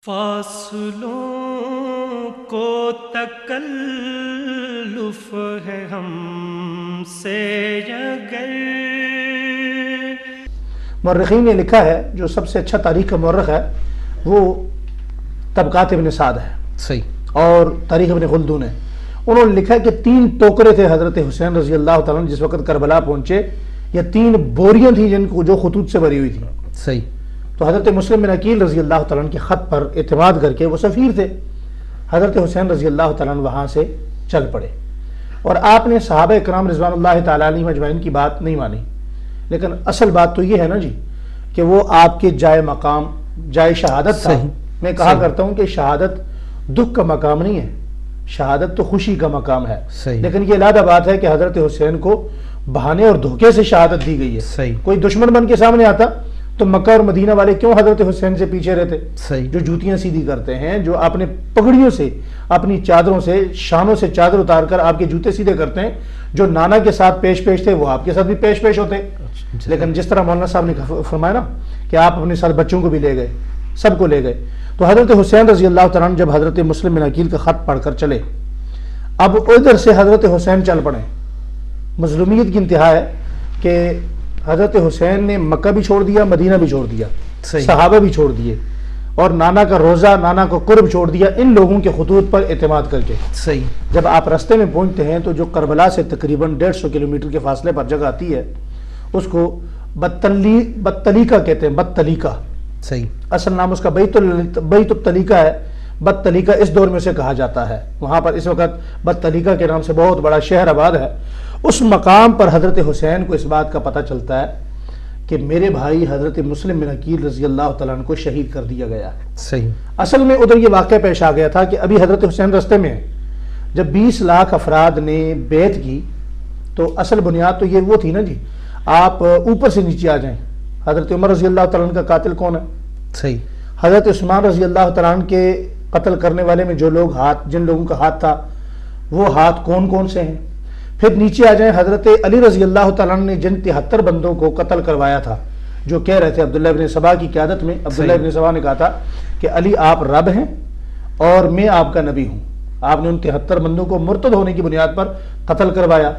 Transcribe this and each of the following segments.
فاصلوں کو تکلف ہے ہم سے اگر۔ مورخین نے لکھا ہے، جو سب سے اچھا تاریخ کا مورخ ہے وہ طبقات ابن سعد ہے، صحیح، اور تاریخ ابن خلدون ہے۔ انہوں نے لکھا ہے کہ 3 ٹوکرے تھے حضرت حسین رضی اللہ تعالیٰ عنہ جس وقت کربلا پہنچے، یا 3 بوریاں تھیں جن کو جو خطوط سے بھری ہوئی تھی۔ صحیح، تو حضرت مسلم بن عقیل رضی اللہ تعالیٰ عنہ کے خط پر اعتماد کر کے، وہ سفیر تھے، حضرت حسین رضی اللہ تعالیٰ عنہ وہاں سے چل پڑے، اور آپ نے صحابہ اکرام رضوان اللہ تعالیٰ علیہم اجمعین کی بات نہیں مانی۔ لیکن اصل بات تو یہ ہے نا جی کہ وہ آپ کے جائے مقام، جائے شہادت تھا۔ صحیح، میں کہا صحیح، کرتا ہوں کہ شہادت دکھ کا مقام نہیں ہے، شہادت تو خوشی کا مقام ہے۔ صحیح، لیکن یہ علیحدہ بات ہے کہ حضرت حسین کو بہانے اور دھوکے سے شہادت دی گئی ہے۔ صحیح، کوئی دشمن بن کے سامنے آتا تو مکہ اور مدینہ والے کیوں حضرت حسین سے پیچھے رہتے؟ صحیح، جو جوتیاں سیدھی کرتے ہیں، جو اپنے پگڑیوں سے، اپنی چادروں سے، شانوں سے چادر اتار کر آپ کے جوتے سیدھے کرتے ہیں، جو نانا کے ساتھ پیش تھے وہ آپ کے ساتھ بھی پیش ہوتے۔ لیکن جس طرح مولانا صاحب نے فرمایا نا کہ آپ اپنے ساتھ بچوں کو بھی لے گئے، سب کو لے گئے، تو حضرت حسین رضی اللہ تعالیٰ عنہ جب حضرت مسلم بن عقیل کا خط پڑھ کر چلے، اب ادھر سے حضرت حسین چل پڑے۔ مظلومیت کی انتہا ہے کہ حضرت حسین نے مکہ بھی چھوڑ دیا، مدینہ بھی چھوڑ دیا، صحیح، صحابہ بھی چھوڑ دیے، اور نانا کا روزہ، نانا کا قرب چھوڑ دیا، ان لوگوں کے خطوط پر اعتماد کر کے۔ صحیح، جب آپ رستے میں پہنچتے ہیں تو جو کربلا سے تقریباً 150 کلومیٹر کے فاصلے پر جگہ آتی ہے، اس کو بطلیقہ کہتے ہیں، بطلیقہ۔ صحیح، اصل نام اس کا بیت الطلیقہ ہے، بطلیقہ اس دور میں سے کہا جاتا ہے۔ وہاں پر اس وقت بطلیقہ کے نام سے بہت بڑا شہر آباد ہے۔ اس مقام پر حضرت حسین کو اس بات کا پتہ چلتا ہے کہ میرے بھائی حضرت مسلم بن عقیل رضی اللہ تعالیٰ عنہ کو شہید کر دیا گیا ہے۔ صحیح، اصل میں ادھر یہ واقعہ پیش آ گیا تھا کہ ابھی حضرت حسین رستے میں ہیں۔ جب 20 لاکھ افراد نے بیعت کی تو اصل بنیاد تو یہ وہ تھی نا جی، آپ اوپر سے نیچے آ جائیں۔ حضرت عمر رضی اللہ تعالیٰ عنہ کا قاتل کون ہے؟ صحیح، حضرت عثمان رضی اللہ تعالیٰ عنہ کے قتل کرنے والے میں جو لوگ جن لوگوں کا ہاتھ تھا، وہ ہاتھ کون کون سے ہیں؟ پھر نیچے آ جائیں، حضرت علی رضی اللہ تعالیٰ عنہ نے جن 73 بندوں کو قتل کروایا تھا، جو کہہ رہے تھے عبداللہ ابن سبا کی قیادت میں، عبداللہ ابن سبا نے کہا تھا کہ علی آپ رب ہیں اور میں آپ کا نبی ہوں۔ آپ نے ان 73 بندوں کو مرتد ہونے کی بنیاد پر قتل کروایا۔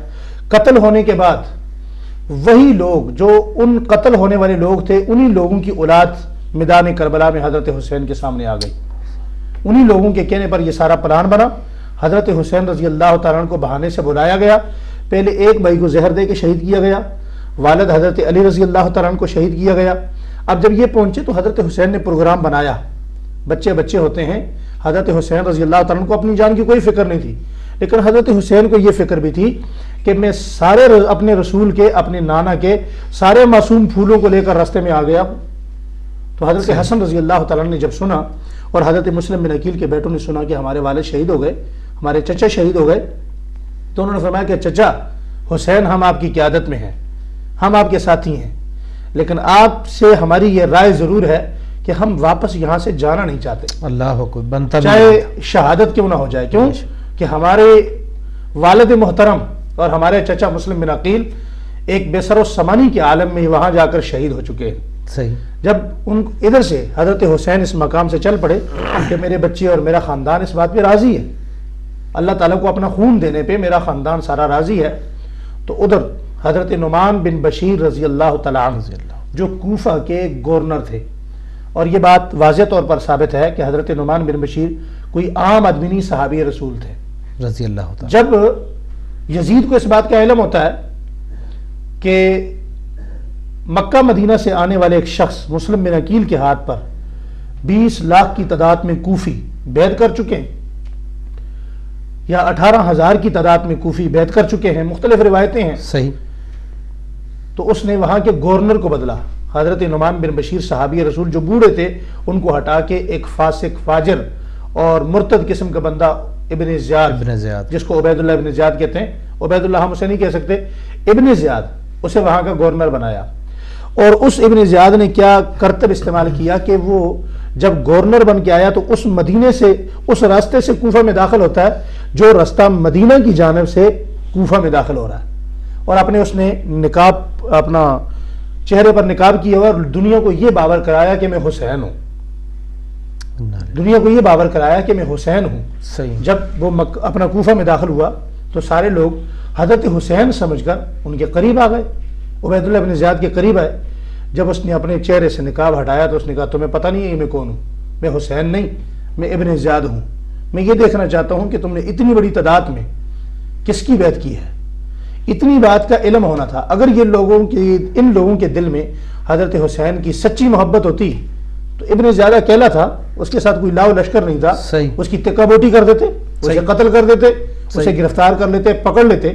قتل ہونے کے بعد وہی لوگ جو ان قتل ہونے والے لوگ تھے، انہی لوگوں کی اولاد میدان کربلا میں حضرت حسین کے سامنے آ گئی۔ انہی لوگوں کے کہنے پر یہ سارا پلان بنا۔ حضرت حسین رضی اللہ تعالیٰ عنہ کو بہانے سے بلایا گیا، پہلے ایک بھائی کو زہر دے کے شہید کیا گیا، والد حضرت علی رضی اللہ تعالیٰ عنہ کو شہید کیا گیا۔ اب جب یہ پہنچے تو حضرت حسین نے پروگرام بنایا، بچے ہوتے ہیں، حضرت حسین رضی اللہ تعالیٰ عنہ کو اپنی جان کی کوئی فکر نہیں تھی، لیکن حضرت حسین کو یہ فکر بھی تھی کہ میں سارے اپنے رسول کے، اپنے نانا کے سارے معصوم پھولوں کو لے کر راستے میں آ گیا۔ تو حضرت حسن رضی اللہ تعالیٰ عنہ نے جب سنا، اور حضرت مسلم بن عقیل کے بیٹوں نے سنا کہ ہمارے والد شہید ہو گئے، ہمارے چچا شہید ہو گئے، تو انہوں نے فرمایا کہ چچا حسین، ہم آپ کی قیادت میں ہیں، ہم آپ کے ساتھی ہیں، لیکن آپ سے ہماری یہ رائے ضرور ہے کہ ہم واپس یہاں سے جانا نہیں چاہتے، اللہ کو بنتا چاہے شہادت کیوں نہ ہو جائے۔ کیوں کہ ہمارے والد محترم اور ہمارے چچا مسلم بن عقیل ایک بے سر و سمانی کے عالم میں وہاں جا کر شہید ہو چکے ہیں۔ صحیح، جب ادھر سے حضرت حسین اس مقام سے چل پڑے کہ میرے بچے اور میرا خاندان اس بات پہ راضی ہے، اللہ تعالیٰ کو اپنا خون دینے پہ میرا خاندان سارا راضی ہے، تو ادھر حضرت نعمان بن بشیر رضی اللہ تعالیٰ عنہ جو کوفہ کے گورنر تھے، اور یہ بات واضح طور پر ثابت ہے کہ حضرت نعمان بن بشیر کوئی عام آدمی نہیں، صحابی رسول تھے رضی اللہ تعالیٰ۔ جب یزید کو اس بات کا علم ہوتا ہے کہ مکہ مدینہ سے آنے والے ایک شخص مسلم بن عقیل کے ہاتھ پر 20 لاکھ کی تعداد میں کوفی بیعت کر چکے ہیں، یا 18,000 کی تعداد میں کوفی بیعت کر چکے ہیں، مختلف روایتیں ہیں، صحیح، تو اس نے وہاں کے گورنر کو بدلا۔ حضرت نعمان بن بشیر صحابی رسول جو بوڑھے تھے ان کو ہٹا کے ایک فاسق، فاجر اور مرتد قسم کا بندہ ابن زیاد، جس کو عبید اللہ ابن زیاد کہتے ہیں، عبید اللہ ہم اسے نہیں کہہ سکتے، ابن زیاد، اسے وہاں کا گورنر بنایا۔ اور اس ابن زیاد نے کیا کرتب استعمال کیا کہ وہ جب گورنر بن کے آیا تو اس مدینے سے، اس راستے سے کوفہ میں داخل ہوتا ہے جو راستہ مدینہ کی جانب سے کوفہ میں داخل ہو رہا ہے، اور اس نے نقاب، اپنا چہرے پر نقاب کیا اور دنیا کو یہ باور کرایا کہ میں حسین ہوں۔ دنیا کو یہ باور کرایا کہ میں حسین ہوں. صحیح. جب وہ اپنا کوفہ میں داخل ہوا تو سارے لوگ حضرت حسین سمجھ کر ان کے قریب آ گئے. عبید اللہ بن زیاد کے قریب آئے. جب اس نے اپنے چہرے سے نقاب ہٹایا تو اس نے کہا تمہیں پتہ نہیں ہے میں کون ہوں؟ میں حسین نہیں، میں ابن زیاد ہوں. میں یہ دیکھنا چاہتا ہوں کہ تم نے اتنی بڑی تعداد میں کس کی بیعت کی ہے. اتنی بات کا علم ہونا تھا. اگر یہ ان لوگوں کے دل میں حضرت حسین کی سچی محبت ہوتی تو ابن زیاد اکیلا تھا، اس کے ساتھ کوئی لاؤ لشکر نہیں تھا. صحیح. اس کی تکہ بوٹی کر دیتے، اسے قتل کر دیتے، اسے گرفتار کر لیتے، پکڑ لیتے.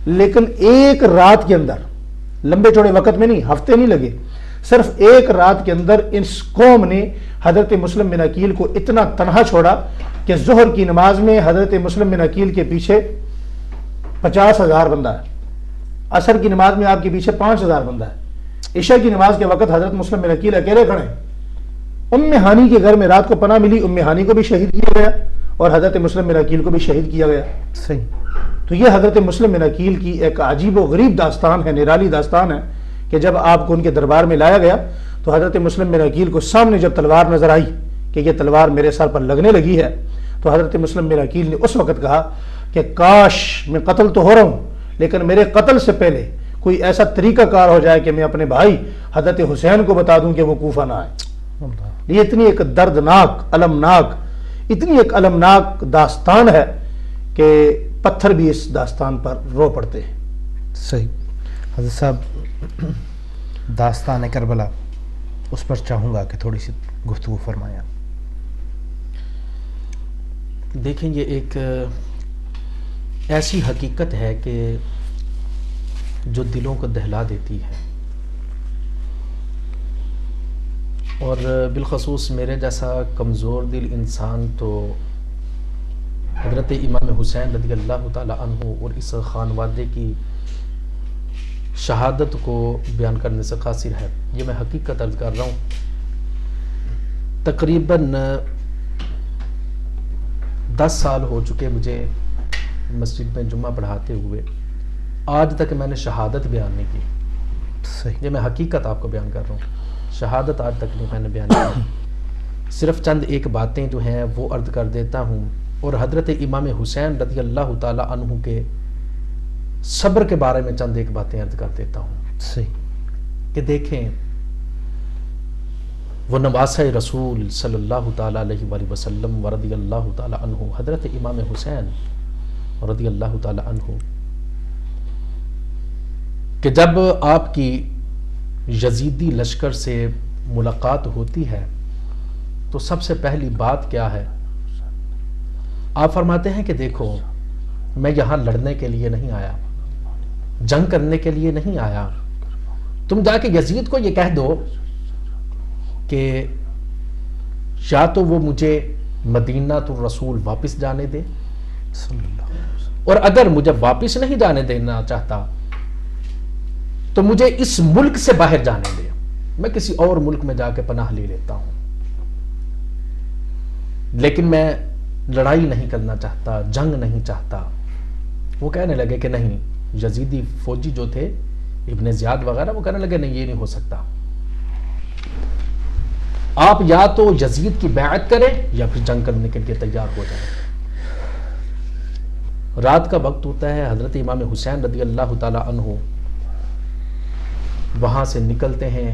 لیکن ایک رات کے اندر، لمبے چوڑے وقت میں نہیں، ہفتے نہیں لگے، صرف ایک رات کے اندر اس قوم نے حضرت مسلم بن عقیل کو اتنا تنہا چھوڑا کہ ظہر کی نماز میں حضرت مسلم بن عقیل کے پیچھے 50,000 بندہ ہے، عصر کی نماز میں آپ کے پیچھے 5,000 بندہ ہے، عشاء کی نماز کے وقت حضرت مسلم بن عقیل اکیلے کھڑے ہیں. ام ہانی کے گھر میں رات کو پناہ ملی، ام ہانی کو بھی شہید کیا گیا اور حضرت مسلم بن عقیل کو بھی شہید کیا گیا. صحیح. تو یہ حضرت مسلم بن عقیل کی ایک عجیب و غریب داستان ہے، نرالی داستان ہے کہ جب آپ کو ان کے دربار میں لایا گیا تو حضرت مسلم بن عقیل کو سامنے جب تلوار نظر آئی کہ یہ تلوار میرے سر پر لگنے لگی ہے تو حضرت مسلم بن عقیل نے اس وقت کہا کہ کاش میں قتل تو ہو رہا ہوں لیکن میرے قتل سے پہلے کوئی ایسا طریقہ کار ہو جائے کہ میں اپنے بھائی حضرت حسین کو بتا دوں کہ وہ کوفہ نہ آئے. یہ اتنی ایک دردناک، اتنی ایک المناک داستان ہے کہ پتھر بھی اس داستان پر رو پڑتے ہیں. صحیح. حضرت صاحب داستان کربلا اس پر چاہوں گا کہ تھوڑی سی گفتگو فرمائیں. دیکھیں یہ ایک ایسی حقیقت ہے کہ جو دلوں کو دہلا دیتی ہے، اور بالخصوص میرے جیسا کمزور دل انسان تو حضرت امام حسین رضی اللہ تعالی عنہ اور اس خانوادے کی شہادت کو بیان کرنے سے قاصر ہے. یہ میں حقیقت عرض کر رہا ہوں. تقریباً 10 سال ہو چکے مجھے مسجد میں جمعہ پڑھاتے ہوئے، آج تک میں نے شہادت بیان نہیں کی. صحیح. یہ میں حقیقت آپ کو بیان کر رہا ہوں. شہادت آج تک نہیں میں نے بیان کی. صرف چند ایک باتیں جو ہیں وہ عرض کر دیتا ہوں، اور حضرت امام حسین رضی اللہ تعالی عنہ کے صبر کے بارے میں چند ایک باتیں عرض کر دیتا ہوں. صحیح. کہ دیکھیں وہ نواسہ رسول صلی اللہ تعالی علیہ وآلہ وسلم ورضی اللہ تعالی عنہ حضرت امام حسین رضی اللہ تعالی عنہ کہ جب آپ کی یزیدی لشکر سے ملاقات ہوتی ہے تو سب سے پہلی بات کیا ہے؟ آپ فرماتے ہیں کہ دیکھو میں یہاں لڑنے کے لیے نہیں آیا، جنگ کرنے کے لیے نہیں آیا. تم جا کے یزید کو یہ کہہ دو کہ یا تو وہ مجھے مدینہ الرسول واپس جانے دے، اور اگر مجھے واپس نہیں جانے دینا چاہتا تو مجھے اس ملک سے باہر جانے دے، میں کسی اور ملک میں جا کے پناہ لے لیتا ہوں، لیکن میں لڑائی نہیں کرنا چاہتا، جنگ نہیں چاہتا. وہ کہنے لگے کہ نہیں، یزیدی فوجی جو تھے ابن زیاد وغیرہ وہ کہنے لگے نہیں یہ نہیں ہو سکتا، آپ یا تو یزید کی بیعت کریں یا پھر جنگ کرنے کے لیے تیار ہو جائیں. رات کا وقت ہوتا ہے، حضرت امام حسین رضی اللہ تعالی عنہ وہاں سے نکلتے ہیں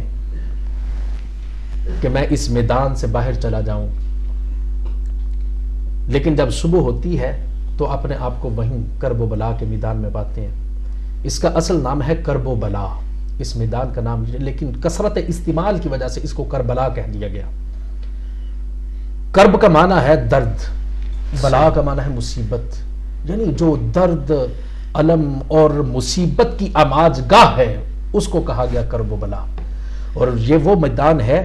کہ میں اس میدان سے باہر چلا جاؤں، لیکن جب صبح ہوتی ہے تو اپنے آپ کو وہیں کرب و بلا کے میدان میں پاتے ہیں. اس کا اصل نام ہے کرب و بلا، اس میدان کا نام، لیکن کثرت استعمال کی وجہ سے اس کو کربلا کہہ دیا گیا. کرب کا معنی ہے درد، بلا کا معنی ہے مصیبت، یعنی جو درد، علم اور مصیبت کی آماج گاہ ہے اس کو کہا گیا کرب و بلا. اور یہ وہ میدان ہے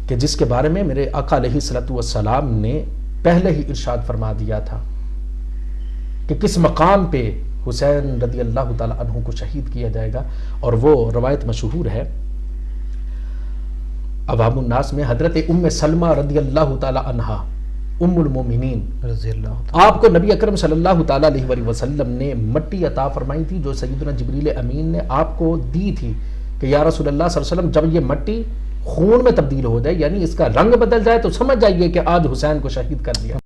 کہ جس کے بارے میں میرے آقا علیہ الصلوۃ والسلام نے پہلے ہی ارشاد فرما دیا تھا کہ کس مقام پہ حسین رضی اللہ تعالی عنہ کو شہید کیا جائے گا. اور وہ روایت مشہور ہے عوام الناس میں، حضرت ام سلمہ رضی اللہ تعالی عنہا ام المومنین رضی اللہ آپ کو نبی اکرم صلی اللہ تعالی علیہ وآلہ وسلم نے مٹی عطا فرمائی تھی جو سیدنا جبریل امین نے آپ کو دی تھی کہ یا رسول اللہ صلی اللہ علیہ وسلم جب یہ مٹی خون میں تبدیل ہو جائے، یعنی اس کا رنگ بدل جائے، تو سمجھ جائیے کہ آج حسین کو شہید کر دیا۔